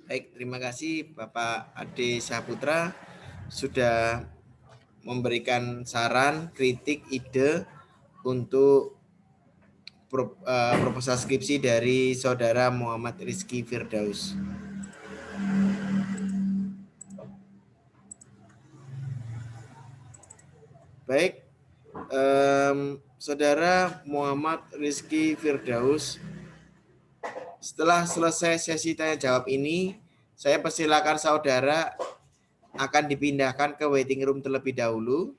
Baik, terima kasih Bapak Ade Saputra sudah memberikan saran, kritik, ide untuk proposal skripsi dari Saudara Muhammad Rizky Firdaus. Baik, Saudara Muhammad Rizky Firdaus, setelah selesai sesi tanya jawab ini, saya persilakan saudara akan dipindahkan ke waiting room terlebih dahulu.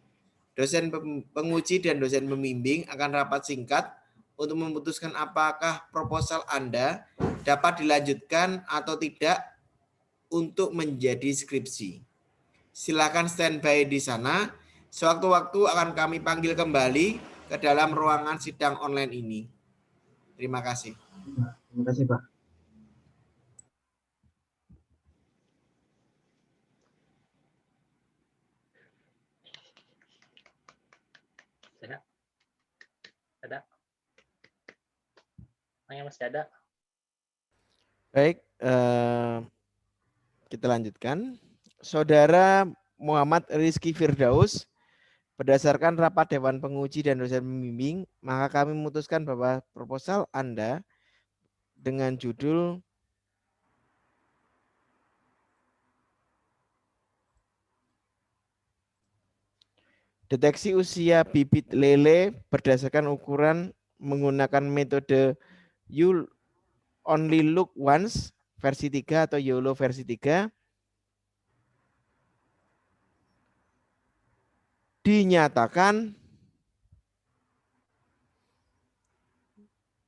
Dosen penguji dan dosen pembimbing akan rapat singkat untuk memutuskan apakah proposal Anda dapat dilanjutkan atau tidak untuk menjadi skripsi. Silakan standby di sana. Sewaktu-waktu akan kami panggil kembali ke dalam ruangan sidang online ini. Terima kasih. Terima kasih, Pak. Ada? Masih ada? Baik, kita lanjutkan. Saudara Muhammad Rizky Firdaus, berdasarkan rapat Dewan Penguji dan dosen pembimbing, maka kami memutuskan bahwa proposal Anda dengan judul deteksi usia bibit lele berdasarkan ukuran menggunakan metode You Only Look Once versi 3 atau YOLO versi 3 dinyatakan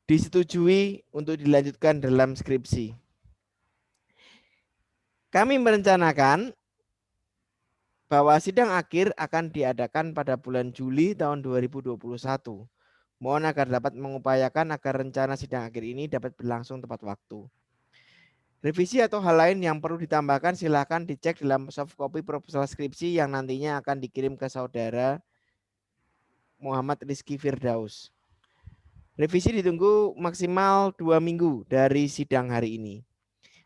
disetujui untuk dilanjutkan dalam skripsi. Kami merencanakan bahwa sidang akhir akan diadakan pada bulan Juli tahun 2021. Mohon agar dapat mengupayakan agar rencana sidang akhir ini dapat berlangsung tepat waktu. Revisi atau hal lain yang perlu ditambahkan silakan dicek dalam soft copy proposal skripsi yang nantinya akan dikirim ke saudara Muhammad Rizky Firdaus. Revisi ditunggu maksimal 2 minggu dari sidang hari ini.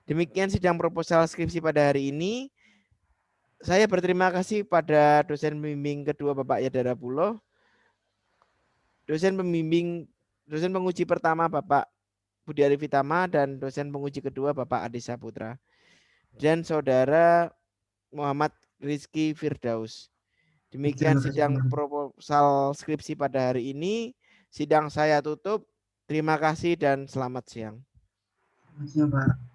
Demikian sidang proposal skripsi pada hari ini. Saya berterima kasih pada dosen pembimbing kedua Bapak Yadara Puloh, dosen penguji pertama Bapak Budi Arifitama, dan dosen penguji kedua Bapak Adi Saputra, dan saudara Muhammad Rizky Firdaus. Demikian sidang proposal skripsi pada hari ini. Sidang saya tutup. Terima kasih dan selamat siang. Terima kasih, Pak.